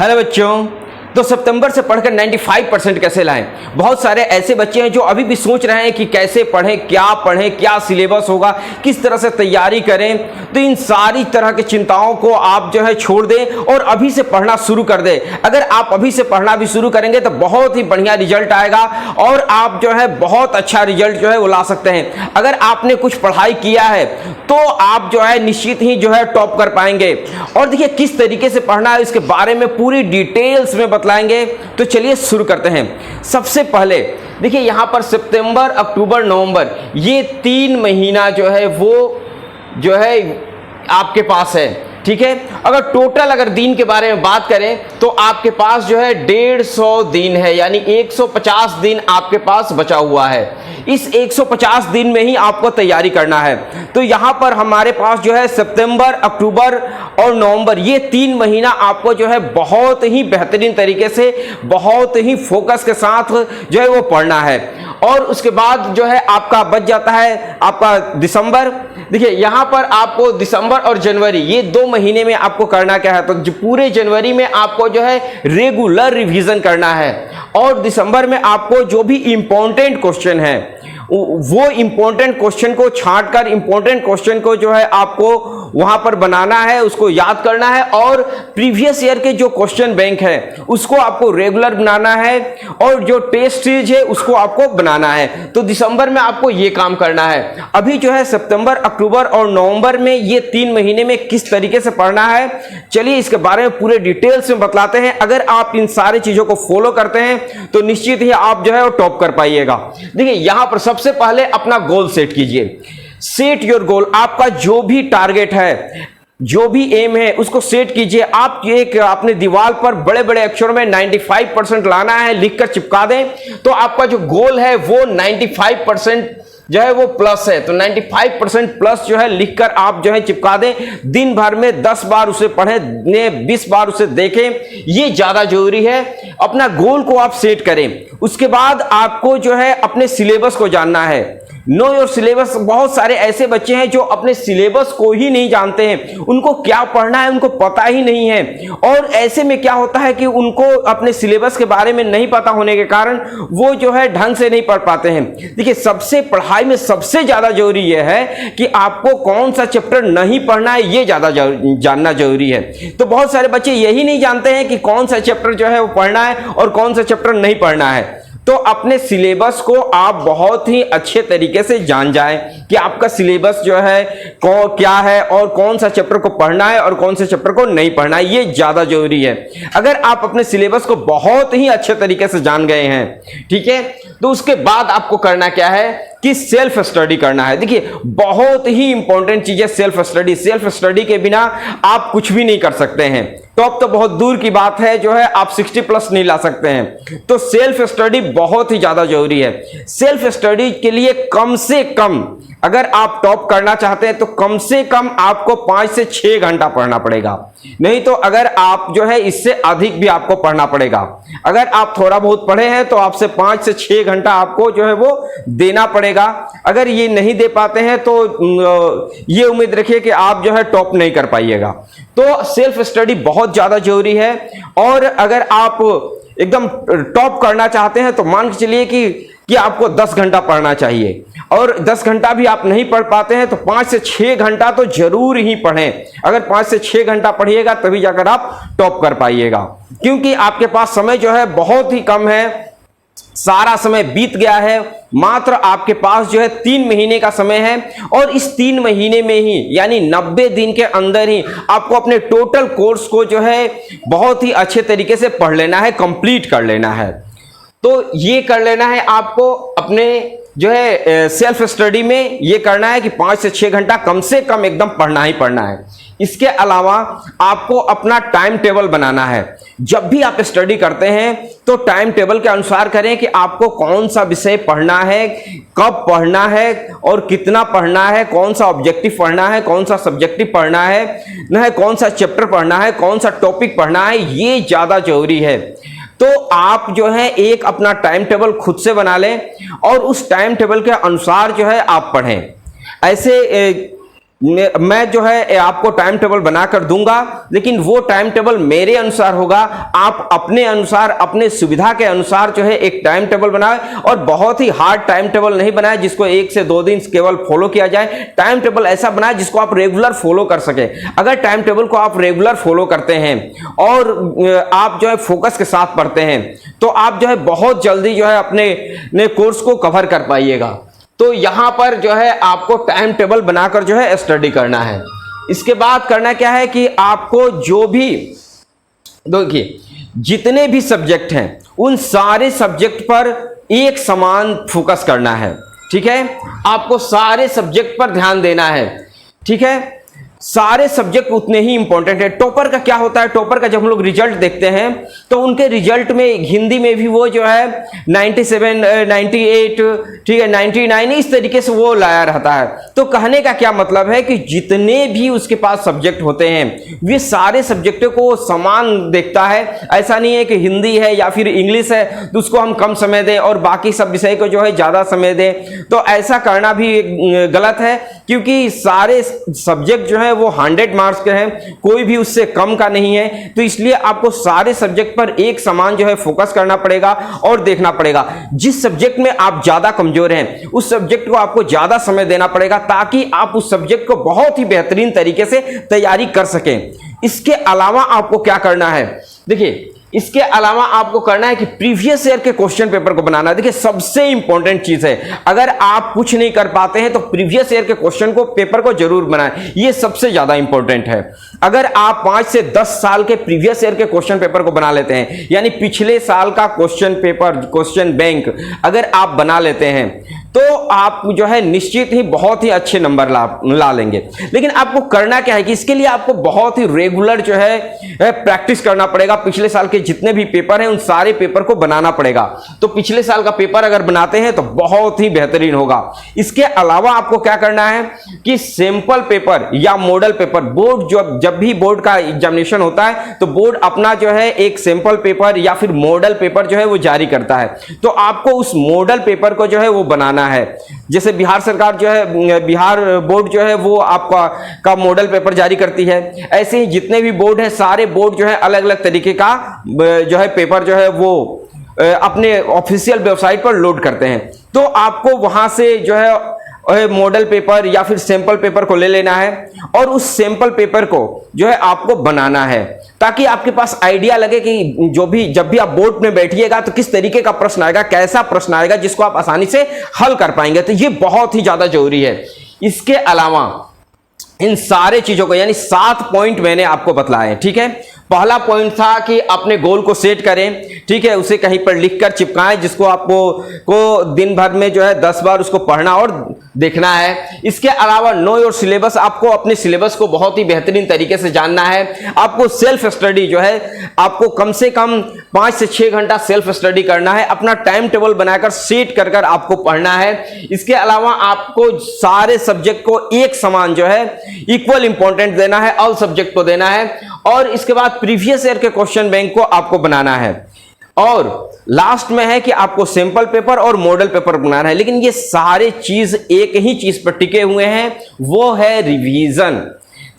Hello बच्चों, तो सितंबर से पढ़कर 95% कैसे लाएं। बहुत सारे ऐसे बच्चे हैं जो अभी भी सोच रहे हैं कि कैसे पढ़ें, क्या सिलेबस होगा, किस तरह से तैयारी करें। तो इन सारी तरह की चिंताओं को आप जो है छोड़ दें और अभी से पढ़ना शुरू कर दें। अगर आप अभी से पढ़ना भी शुरू करेंगे तो बहुत ही बढ़िया रिजल्ट आएगा और आप जो है बहुत अच्छा रिजल्ट जो है वो ला सकते हैं। अगर आपने कुछ पढ़ाई किया है तो आप जो है निश्चित ही जो है टॉप कर पाएंगे। और देखिए किस तरीके से पढ़ना है इसके बारे में पूरी डिटेल्स में बतलाएंगे। तो चलिए शुरू करते हैं। सबसे पहले देखिए यहां पर सितंबर, अक्टूबर, नवंबर ये 3 महीना जो है वो जो है आपके पास है, ठीक है। अगर टोटल अगर दिन के बारे में बात करें तो आपके पास जो है 150 दिन है, यानी 150 दिन आपके पास बचा हुआ है। इस 150 दिन में ही आपको तैयारी करना है। तो यहां पर हमारे पास जो है सितंबर, अक्टूबर और नवंबर ये 3 महीना आपको जो है बहुत ही बेहतरीन तरीके से, बहुत ही फोकस के साथ जो है वो पढ़ना है। और उसके बाद जो है आपका बच जाता है आपका दिसंबर। देखिए यहां पर आपको दिसंबर और जनवरी ये 2 महीने में आपको करना क्या है, तो पूरे जनवरी में आपको जो है रेगुलर रिवीजन करना है और दिसंबर में आपको जो भी इंपॉर्टेंट क्वेश्चन है वो इंपॉर्टेंट क्वेश्चन को छांटकर इंपॉर्टेंट क्वेश्चन को जो है आपको वहां पर बनाना है, उसको याद करना है और प्रीवियस ईयर के जो क्वेश्चन बैंक है उसको आपको रेगुलर बनाना है और जो टेस्ट सीरीज है उसको आपको बनाना है। तो दिसंबर में आपको ये काम करना है। अभी जो है सितंबर, अक्टूबर और नवंबर में ये 3 महीने में किस तरीके से पढ़ना है, चलिए इसके बारे में पूरे डिटेल्स में बतलाते हैं। अगर आप इन सारी चीजों को फॉलो करते हैं तो निश्चित ही आप जो है वो टॉप कर पाइएगा। देखिए यहां पर सबसे पहले अपना गोल सेट कीजिए। सेट योर गोल, आपका जो भी टारगेट है, जो भी एम है उसको सेट कीजिए। आप एक अपने दीवार पर बड़े बड़े अक्षरों में 95% लाना है, लिखकर चिपका दें। तो आपका जो गोल है वो 95% जो है वो प्लस है, तो 95% प्लस जो है लिखकर आप जो है चिपका दें। दिन भर में 10 बार उसे पढ़ें, 20 बार उसे देखें, ये ज्यादा जरूरी है। अपना गोल को आप सेट करें। उसके बाद आपको जो है अपने सिलेबस को जानना है। Know your syllabus. बहुत सारे ऐसे बच्चे हैं जो अपने सिलेबस को ही नहीं जानते हैं, उनको क्या पढ़ना है उनको पता ही नहीं है। और ऐसे में क्या होता है कि उनको अपने सिलेबस के बारे में नहीं पता होने के कारण वो जो है ढंग से नहीं पढ़ पाते हैं। देखिए सबसे पढ़ाई में सबसे ज्यादा जरूरी यह है कि आपको कौन सा चैप्टर नहीं पढ़ना है, ये ज्यादा जानना जरूरी है। तो बहुत सारे बच्चे यही नहीं जानते हैं कि कौन सा चैप्टर जो है वो पढ़ना है और कौन सा चैप्टर नहीं पढ़ना है। तो अपने सिलेबस को आप बहुत ही अच्छे तरीके से जान जाएं कि आपका सिलेबस जो है क्या है और कौन सा चैप्टर को पढ़ना है और कौन से चैप्टर को नहीं पढ़ना है, ये ज्यादा जरूरी है। अगर आप अपने सिलेबस को बहुत ही अच्छे तरीके से जान गए हैं, ठीक है, तो उसके बाद आपको करना क्या है कि सेल्फ स्टडी करना है। देखिए बहुत ही इंपॉर्टेंट चीज है सेल्फ स्टडी। सेल्फ स्टडी के बिना आप कुछ भी नहीं कर सकते हैं। टॉप तो बहुत दूर की बात है, जो है आप 60 प्लस नहीं ला सकते हैं। तो सेल्फ स्टडी बहुत ही ज्यादा जरूरी है। सेल्फ स्टडी के लिए कम से कम अगर आप टॉप करना चाहते हैं तो कम से कम आपको 5 से 6 घंटा पढ़ना पड़ेगा। नहीं तो अगर आप जो है इससे अधिक भी आपको पढ़ना पड़ेगा। अगर आप थोड़ा बहुत पढ़े हैं तो आपसे 5 से 6 घंटा आपको जो है वो देना पड़ेगा। अगर ये नहीं दे पाते हैं तो ये उम्मीद रखिए कि आप जो है टॉप नहीं कर पाइएगा। तो सेल्फ स्टडी बहुत ज्यादा जरूरी है। और अगर आप एकदम टॉप करना चाहते हैं तो मान के चलिए कि आपको 10 घंटा पढ़ना चाहिए और 10 घंटा भी आप नहीं पढ़ पाते हैं तो 5 से 6 घंटा तो जरूर ही पढ़ें। अगर 5 से 6 घंटा पढ़िएगा तभी जाकर आप टॉप कर पाइएगा, क्योंकि आपके पास समय जो है बहुत ही कम है। सारा समय बीत गया है, मात्र आपके पास जो है 3 महीने का समय है और इस 3 महीने में ही यानी 90 दिन के अंदर ही आपको अपने टोटल कोर्स को जो है बहुत ही अच्छे तरीके से पढ़ लेना है, कंप्लीट कर लेना है। तो ये कर लेना है आपको अपने जो है सेल्फ स्टडी में ये करना है कि 5 से 6 घंटा कम से कम एकदम पढ़ना ही पढ़ना है। इसके अलावा आपको अपना टाइम टेबल बनाना है। जब भी आप स्टडी करते हैं तो टाइम टेबल के अनुसार करें कि आपको कौन सा विषय पढ़ना है, कब पढ़ना है और कितना पढ़ना है, कौन सा ऑब्जेक्टिव पढ़ना है, कौन सा सब्जेक्टिव पढ़ना है, कौन सा चैप्टर पढ़ना है, कौन सा टॉपिक पढ़ना है, ये ज्यादा जरूरी है। तो आप जो है एक अपना टाइम टेबल खुद से बना लें और उस टाइम टेबल के अनुसार जो है आप पढ़ें। ऐसे मैं जो है आपको टाइम टेबल बनाकर दूंगा, लेकिन वो टाइम टेबल मेरे अनुसार होगा। आप अपने अनुसार, अपने सुविधा के अनुसार जो है एक टाइम टेबल बनाएं, और बहुत ही हार्ड टाइम टेबल नहीं बनाएं जिसको 1 से 2 दिन केवल फॉलो किया जाए। टाइम टेबल ऐसा बनाएं जिसको आप रेगुलर फॉलो कर सके। अगर टाइम टेबल को आप रेगुलर फॉलो करते हैं और आप जो है फोकस के साथ पढ़ते हैं, तो आप जो है बहुत जल्दी जो है अपने कोर्स को कवर कर पाइएगा। तो यहां पर जो है आपको टाइम टेबल बनाकर जो है स्टडी करना है। इसके बाद करना क्या है कि आपको जो भी, देखिए जितने भी सब्जेक्ट हैं उन सारे सब्जेक्ट पर एक समान फोकस करना है। ठीक है, आपको सारे सब्जेक्ट पर ध्यान देना है। ठीक है, सारे सब्जेक्ट उतने ही इंपॉर्टेंट है। टॉपर का क्या होता है, टॉपर का जब हम लोग रिजल्ट देखते हैं तो उनके रिजल्ट में हिंदी में भी वो जो है 97, 98, ठीक है 99, इस तरीके से वो लाया रहता है। तो कहने का क्या मतलब है कि जितने भी उसके पास सब्जेक्ट होते हैं वे सारे सब्जेक्टों को समान देखता है। ऐसा नहीं है कि हिंदी है या फिर इंग्लिश है तो उसको हम कम समय दें और बाकी सब विषय को जो है ज्यादा समय दें। तो ऐसा करना भी गलत है, क्योंकि सारे सब्जेक्ट जो है वो 100 मार्क्स के हैं, कोई भी उससे कम का नहीं है। तो इसलिए आपको सारे सब्जेक्ट पर एक समान जो है फोकस करना पड़ेगा और देखना पड़ेगा। जिस सब्जेक्ट में आप ज्यादा कमजोर हैं उस सब्जेक्ट को आपको ज्यादा समय देना पड़ेगा, ताकि आप उस सब्जेक्ट को बहुत ही बेहतरीन तरीके से तैयारी कर सकें। इसके अलावा आपको क्या करना है, देखिए इसके अलावा आपको करना है कि प्रीवियस ईयर के क्वेश्चन पेपर को बनाना। देखिए सबसे इंपॉर्टेंट चीज है, अगर आप कुछ नहीं कर पाते हैं तो प्रीवियस ईयर के क्वेश्चन को पेपर को जरूर बनाएं, ये सबसे ज्यादा इंपॉर्टेंट है। अगर आप 5 से 10 साल के प्रीवियस ईयर के क्वेश्चन पेपर को बना लेते हैं, यानी पिछले साल का क्वेश्चन पेपर, क्वेश्चन बैंक अगर आप बना लेते हैं तो आप जो है निश्चित ही बहुत ही अच्छे नंबर ला लेंगे। लेकिन आपको करना क्या है कि इसके लिए आपको बहुत ही रेगुलर जो है प्रैक्टिस करना पड़ेगा। पिछले साल के जितने भी पेपर हैं उन सारे पेपर को बनाना पड़ेगा। तो पिछले साल का पेपर अगर बनाते हैं तो बहुत ही बेहतरीन होगा। इसके अलावा आपको क्या करना है कि सैंपल पेपर या मॉडल पेपर, बोर्ड जब भी बोर्ड का एग्जामिनेशन होता है तो बोर्ड अपना जो है एक सैंपल पेपर या फिर मॉडल पेपर जो है वो जारी करता है। तो आपको उस मॉडल पेपर को जो है वो बनाना है। जैसे बिहार सरकार जो है, बिहार बोर्ड जो है वो आपका मॉडल पेपर जारी करती है। ऐसे ही जितने भी बोर्ड हैं सारे बोर्ड जो है अलग अलग तरीके का जो है पेपर जो है वो अपने ऑफिशियल वेबसाइट पर लोड करते हैं। तो आपको वहां से जो है मॉडल पेपर या फिर सैंपल पेपर को ले लेना है और उस सैंपल पेपर को जो है आपको बनाना है, ताकि आपके पास आइडिया लगे कि जब भी आप बोर्ड में बैठिएगा तो किस तरीके का प्रश्न आएगा, कैसा प्रश्न आएगा जिसको आप आसानी से हल कर पाएंगे। तो ये बहुत ही ज्यादा जरूरी है। इसके अलावा इन सारे चीजों को, यानी 7 पॉइंट मैंने आपको बतलाए। ठीक है, पहला पॉइंट था कि अपने गोल को सेट करें। ठीक है, उसे कहीं पर लिखकर चिपकाएं जिसको आपको दिन भर में जो है 10 बार उसको पढ़ना और देखना है। इसके अलावा नो योर सिलेबस, आपको अपने सिलेबस को बहुत ही बेहतरीन तरीके से जानना है। आपको सेल्फ स्टडी जो है आपको कम से कम 5 से 6 घंटा सेल्फ स्टडी करना है। अपना टाइम टेबल बनाकर सेट कर आपको पढ़ना है। इसके अलावा आपको सारे सब्जेक्ट को एक समान जो है इक्वल इंपॉर्टेंट देना है, ऑल सब्जेक्ट को देना है। और इसके बाद प्रीवियस ईयर के क्वेश्चन बैंक को आपको बनाना है। और लास्ट में है कि आपको सैंपल पेपर और मॉडल पेपर बनाना है। लेकिन ये सारे चीज एक ही चीज पर टिके हुए हैं, वो है रिवीजन।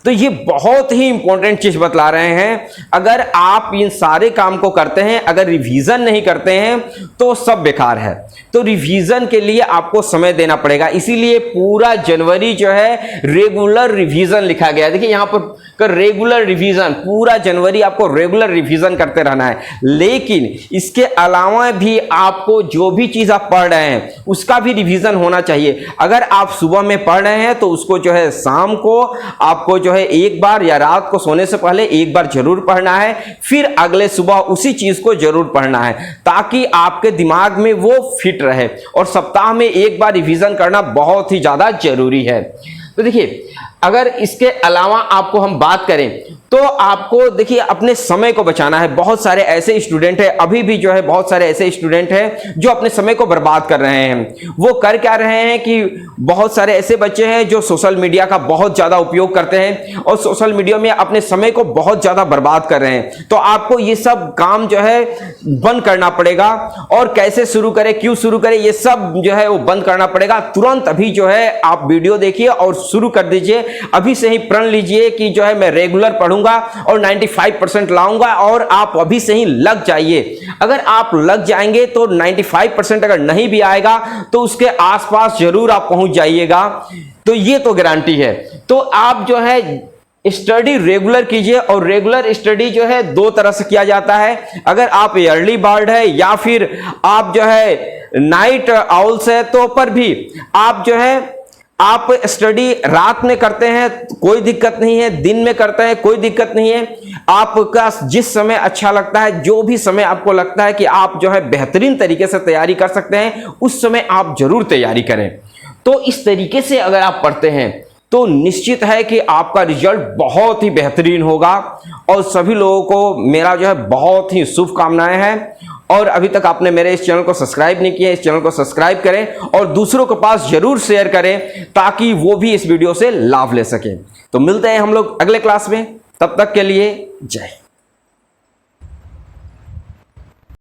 तो ये बहुत ही इंपॉर्टेंट चीज बतला रहे हैं। अगर आप इन सारे काम को करते हैं, अगर रिवीजन नहीं करते हैं तो सब बेकार है। तो रिवीजन के लिए आपको समय देना पड़ेगा। इसीलिए पूरा जनवरी जो है रेगुलर रिवीजन लिखा गया है। देखिए यहां पर रेगुलर रिवीजन, पूरा जनवरी आपको रेगुलर रिवीजन करते रहना है। लेकिन इसके अलावा भी आपको जो भी चीज आप पढ़ रहे हैं उसका भी रिवीजन होना चाहिए। अगर आप सुबह में पढ़ रहे हैं तो उसको जो है शाम को आपको जो है एक बार या रात को सोने से पहले एक बार जरूर पढ़ना है, फिर अगले सुबह उसी चीज को जरूर पढ़ना है, ताकि आपके दिमाग में वो फिट रहे। और सप्ताह में एक बार रिवीजन करना बहुत ही ज्यादा जरूरी है। तो देखिए अगर इसके अलावा आपको हम बात करें तो आपको देखिए अपने समय को बचाना है। बहुत सारे ऐसे स्टूडेंट हैं, अभी भी जो है बहुत सारे ऐसे स्टूडेंट हैं जो अपने समय को बर्बाद कर रहे हैं। वो कर क्या रहे हैं कि बहुत सारे ऐसे बच्चे हैं जो सोशल मीडिया का बहुत ज्यादा उपयोग करते हैं और सोशल मीडिया में अपने समय को बहुत ज्यादा बर्बाद कर रहे हैं। तो आपको ये सब काम जो है बंद करना पड़ेगा। और कैसे शुरू करें, क्यों शुरू करें, ये सब जो है वो बंद करना पड़ेगा। तुरंत अभी जो है आप वीडियो देखिए और शुरू कर दीजिए अभी से ही प्रण लीजिए कि जो है मैं रेगुलर पढ़ूंगा और 95% लाऊंगा, और आप अभी से ही लग जाइए। अगर आप लग जाएंगे तो 95% अगर नहीं भी आएगा तो उसके आसपास जरूर आप पहुंच जाइएगा, तो ये तो गारंटी है। तो आप जो है स्टडी रेगुलर कीजिए, और रेगुलर स्टडी जो है दो तरह से किया जाता है। अगर आप अर्ली बर्ड है या फिर आप जो है नाइट आउल्स है, तो पर भी आप जो है आप स्टडी रात में करते हैं कोई दिक्कत नहीं है, दिन में करते हैं कोई दिक्कत नहीं है। आपका जिस समय अच्छा लगता है, जो भी समय आपको लगता है कि आप जो है बेहतरीन तरीके से तैयारी कर सकते हैं, उस समय आप जरूर तैयारी करें। तो इस तरीके से अगर आप पढ़ते हैं तो निश्चित है कि आपका रिजल्ट बहुत ही बेहतरीन होगा। और सभी लोगों को मेरा जो है बहुत ही शुभकामनाएं हैं। और अभी तक आपने मेरे इस चैनल को सब्सक्राइब नहीं किया, इस चैनल को सब्सक्राइब करें और दूसरों के पास जरूर शेयर करें, ताकि वो भी इस वीडियो से लाभ ले सकें। तो मिलते हैं हम लोग अगले क्लास में, तब तक के लिए जय हिंद।